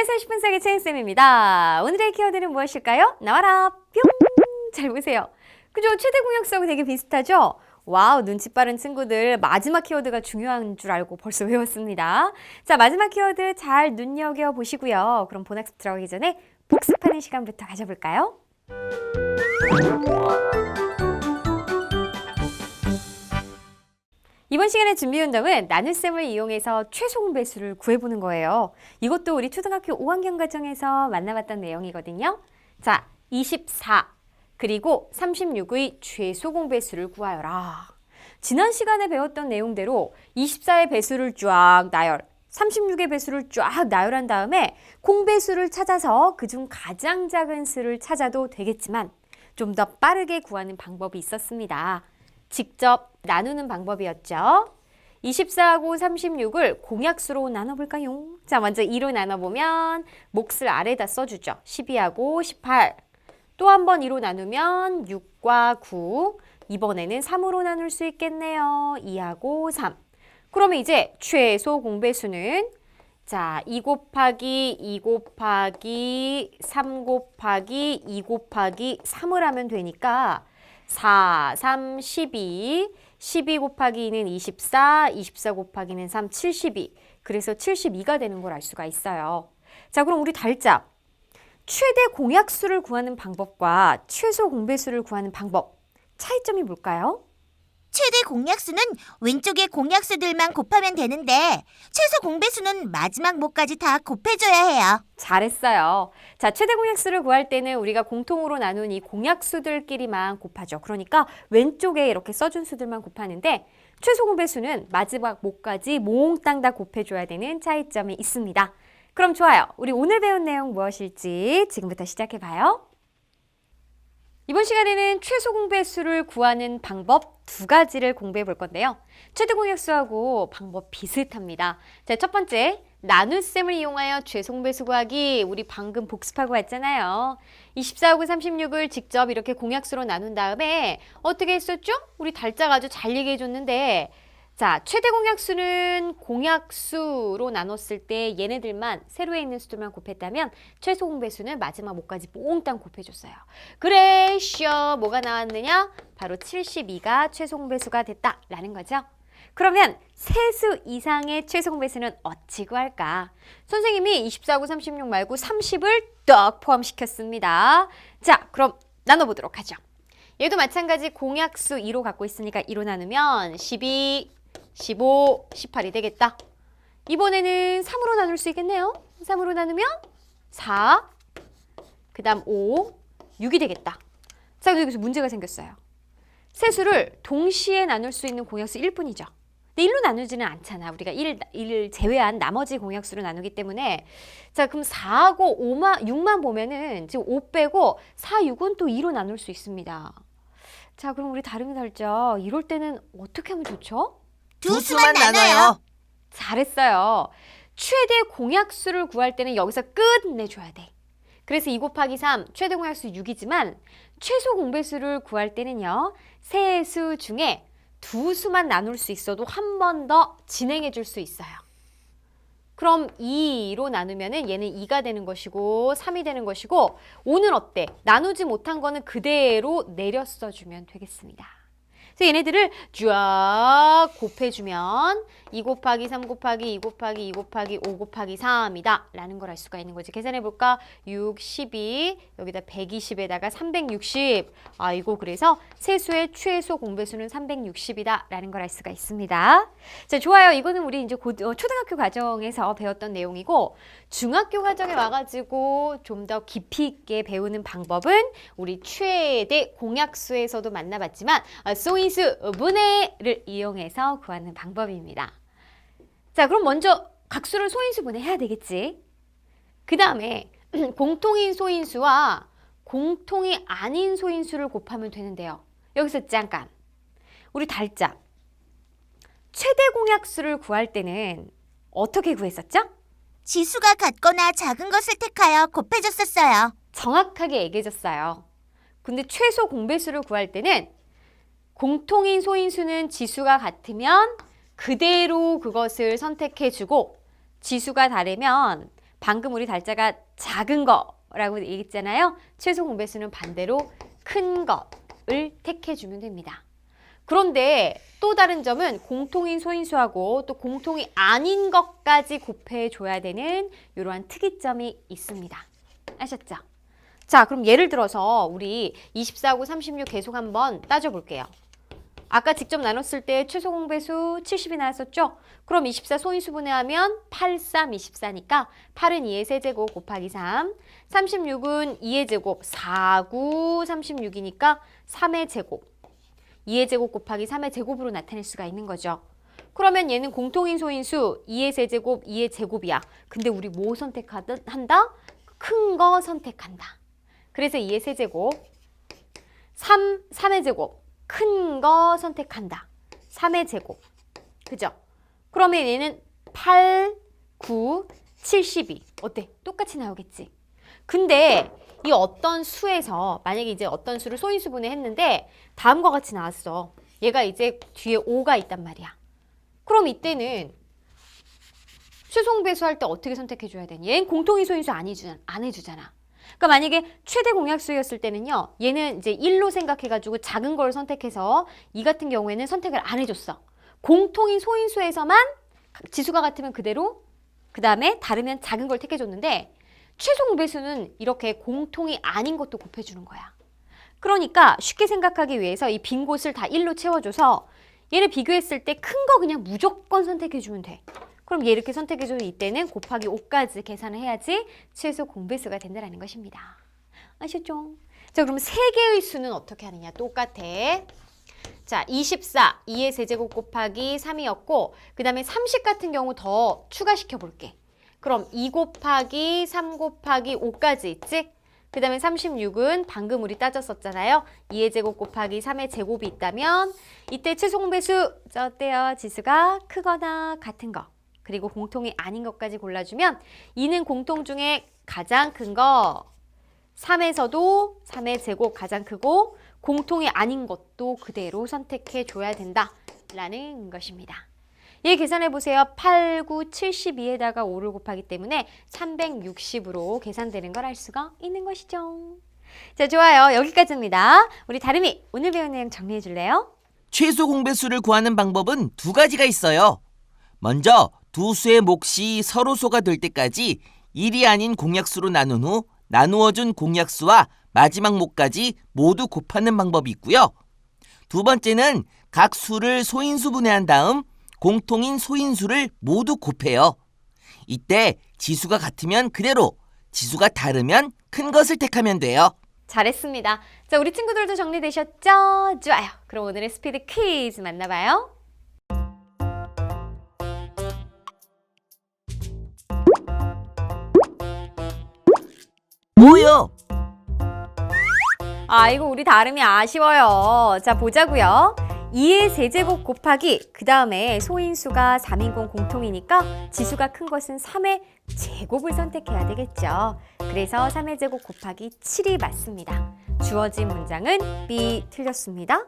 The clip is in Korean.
안녕하세요. 10분 사기 채인쌤입니다. 오늘의 키워드는 무엇일까요? 나와라 뿅! 잘 보세요. 그죠? 최대 공약수하고 되게 비슷하죠? 와우, 눈치 빠른 친구들 마지막 키워드가 중요한 줄 알고 벌써 외웠습니다. 자, 마지막 키워드 잘 눈여겨보시고요. 그럼 본학습 들어가기 전에 복습하는 시간부터 가져볼까요? 이번 시간의 준비 운동은 나눗셈을 이용해서 최소 공배수를 구해보는 거예요. 이것도 우리 초등학교 5학년 과정에서 만나봤던 내용이거든요. 자, 24 그리고 36의 최소 공배수를 구하여라. 지난 시간에 배웠던 내용대로 24의 배수를 쫙 나열, 36의 배수를 쫙 나열한 다음에 공배수를 찾아서 그중 가장 작은 수를 찾아도 되겠지만 좀 더 빠르게 구하는 방법이 있었습니다. 직접 나누는 방법이었죠. 24하고 36을 공약수로 나눠볼까요? 자, 먼저 2로 나눠보면 몫을 아래다 써주죠. 12하고 18. 또 한 번 2로 나누면 6과 9. 이번에는 3으로 나눌 수 있겠네요. 2하고 3. 그러면 이제 최소 공배수는 자, 2 곱하기 2 곱하기 3 곱하기 2 곱하기 3을 하면 되니까 4, 3, 12, 12 곱하기 2는 24, 24 곱하기는 3, 72. 그래서 72가 되는 걸 알 수가 있어요. 자, 그럼 우리 달자. 최대 공약수를 구하는 방법과 최소 공배수를 구하는 방법. 차이점이 뭘까요? 최대 공약수는 왼쪽의 공약수들만 곱하면 되는데 최소 공배수는 마지막 모까지 다 곱해줘야 해요. 잘했어요. 자, 최대 공약수를 구할 때는 우리가 공통으로 나눈 이 공약수들끼리만 곱하죠. 그러니까 왼쪽에 이렇게 써준 수들만 곱하는데 최소 공배수는 마지막 모까지 몽땅 다 곱해줘야 되는 차이점이 있습니다. 그럼 좋아요. 우리 오늘 배운 내용 무엇일지 지금부터 시작해봐요. 이번 시간에는 최소 공배수를 구하는 방법 두 가지를 공부해 볼 건데요. 최대 공약수하고 방법 비슷합니다. 자, 첫 번째, 나눗셈을 이용하여 최소 공배수 구하기. 우리 방금 복습하고 왔잖아요. 24하고 36을 직접 이렇게 공약수로 나눈 다음에 어떻게 했었죠? 우리 달자가 아주 잘 얘기해 줬는데 자, 최대 공약수는 공약수로 나눴을 때 얘네들만 세로에 있는 수들만 곱했다면 최소 공배수는 마지막 모까지 몽땅 곱해줬어요. 그래서 뭐가 나왔느냐? 바로 72가 최소 공배수가 됐다라는 거죠. 그러면 세수 이상의 최소 공배수는 어찌 구할까? 선생님이 24하고 36 말고 30을 딱 포함시켰습니다. 자, 그럼 나눠보도록 하죠. 얘도 마찬가지 공약수 2로 갖고 있으니까 2로 나누면 12, 15, 18이 되겠다. 이번에는 3으로 나눌 수 있겠네요. 3으로 나누면 4, 그 다음 5, 6이 되겠다. 자, 여기서 문제가 생겼어요. 세수를 동시에 나눌 수 있는 공약수 1뿐이죠. 근데 1로 나누지는 않잖아. 우리가 1을 제외한 나머지 공약수로 나누기 때문에 자, 그럼 4하고 6만 보면은 지금 5 빼고 4, 6은 또 2로 나눌 수 있습니다. 자, 그럼 우리 다름이 달죠. 이럴 때는 어떻게 하면 좋죠? 두 수만 나눠요. 잘했어요. 최대 공약수를 구할 때는 여기서 끝내줘야 돼. 그래서 2 곱하기 3, 최대 공약수 6이지만 최소 공배수를 구할 때는요. 세 수 중에 두 수만 나눌 수 있어도 한 번 더 진행해 줄 수 있어요. 그럼 2로 나누면은 얘는 2가 되는 것이고 3이 되는 것이고 5는 어때? 나누지 못한 거는 그대로 내려 써주면 되겠습니다. 그래서 얘네들을 쫙 곱해주면 2 곱하기 3 곱하기 2 곱하기 2 곱하기 5 곱하기 3이다 라는 걸 알 수가 있는 거지. 계산해볼까? 6, 12, 여기다 120에다가 360. 아이고, 그래서 세수의 최소 공배수는 360이다 라는 걸 알 수가 있습니다. 자, 좋아요. 이거는 우리 이제 초등학교 과정에서 배웠던 내용이고 중학교 과정에 와가지고 좀 더 깊이 있게 배우는 방법은 우리 최대 공약수에서도 만나봤지만 소인수 분해를 이용해서 구하는 방법입니다. 자, 그럼 먼저 각수를 소인수 분해해야 되겠지. 그 다음에 공통인 소인수와 공통이 아닌 소인수를 곱하면 되는데요. 여기서 잠깐 우리 달자 최대 공약수를 구할 때는 어떻게 구했었죠? 지수가 같거나 작은 것을 택하여 곱해줬었어요. 정확하게 얘기해줬어요. 근데 최소 공배수를 구할 때는 공통인 소인수는 지수가 같으면 그대로 그것을 선택해주고 지수가 다르면 방금 우리 달자가 작은 거라고 얘기했잖아요. 최소 공배수는 반대로 큰 거를 택해주면 됩니다. 그런데 또 다른 점은 공통인 소인수하고 또 공통이 아닌 것까지 곱해줘야 되는 이러한 특이점이 있습니다. 아셨죠? 자, 그럼 예를 들어서 우리 24하고 36 계속 한번 따져볼게요. 아까 직접 나눴을 때 최소 공배수 70이 나왔었죠? 그럼 24 소인수 분해하면 8, 3, 24니까 8은 2의 세제곱 곱하기 3, 36은 2의 제곱, 4, 9, 36이니까 3의 제곱, 2의 제곱 곱하기 3의 제곱으로 나타낼 수가 있는 거죠. 그러면 얘는 공통인 소인수 2의 세제곱, 2의 제곱이야. 근데 우리 뭐 선택한다? 큰 거 선택한다. 그래서 2의 세제곱, 3의 제곱, 큰 거 선택한다. 3의 제곱. 그죠? 그러면 얘는 8, 9, 72. 어때? 똑같이 나오겠지? 근데 이 어떤 수에서 만약에 이제 어떤 수를 소인수 분해했는데 다음과 같이 나왔어. 얘가 이제 뒤에 5가 있단 말이야. 그럼 이때는 최소공배수 할 때 어떻게 선택해줘야 되니? 얘는 공통인 소인수 안 해주잖아. 그러니까 만약에 최대 공약수였을 때는요. 얘는 이제 1로 생각해가지고 작은 걸 선택해서 이 같은 경우에는 선택을 안 해줬어. 공통인 소인수에서만 지수가 같으면 그대로 그 다음에 다르면 작은 걸 택해줬는데 최소 공배수는 이렇게 공통이 아닌 것도 곱해주는 거야. 그러니까 쉽게 생각하기 위해서 이 빈 곳을 다 1로 채워줘서 얘를 비교했을 때 큰 거 그냥 무조건 선택해주면 돼. 그럼 얘 이렇게 선택해주면 이때는 곱하기 5까지 계산을 해야지 최소 공배수가 된다는 것입니다. 아셨죠? 자, 그럼 세 개의 수는 어떻게 하느냐? 똑같아. 자, 24, 2의 세제곱 곱하기 3이었고 그 다음에 30 같은 경우 더 추가시켜 볼게. 그럼 2 곱하기 3 곱하기 5까지 있지? 그 다음에 36은 방금 우리 따졌었잖아요. 2의 제곱 곱하기 3의 제곱이 있다면 이때 최소 공배수 어때요? 지수가 크거나 같은 거 그리고 공통이 아닌 것까지 골라주면 2는 공통 중에 가장 큰 거 3에서도 3의 제곱 가장 크고 공통이 아닌 것도 그대로 선택해 줘야 된다라는 것입니다. 얘 계산해 보세요. 8, 9, 72에다가 5를 곱하기 때문에 360으로 계산되는 걸 알 수가 있는 것이죠. 자, 좋아요. 여기까지입니다. 우리 다름이 오늘 배운 내용 정리해 줄래요? 최소 공배수를 구하는 방법은 두 가지가 있어요. 먼저 두 수의 몫이 서로소가 될 때까지 1이 아닌 공약수로 나눈 후 나누어준 공약수와 마지막 몫까지 모두 곱하는 방법이 있고요. 두 번째는 각 수를 소인수 분해한 다음 공통인 소인수를 모두 곱해요. 이때 지수가 같으면 그대로, 지수가 다르면 큰 것을 택하면 돼요. 잘했습니다. 자, 우리 친구들도 정리되셨죠? 좋아요. 그럼 오늘의 스피드 퀴즈 만나봐요. 뭐요? 아, 이거 우리 다름이 아쉬워요. 자, 보자고요. 2의 세제곱 곱하기 그 다음에 소인수가 3인공 공통이니까 지수가 큰 것은 3의 제곱을 선택해야 되겠죠. 그래서 3의 제곱 곱하기 7이 맞습니다. 주어진 문장은 B 틀렸습니다.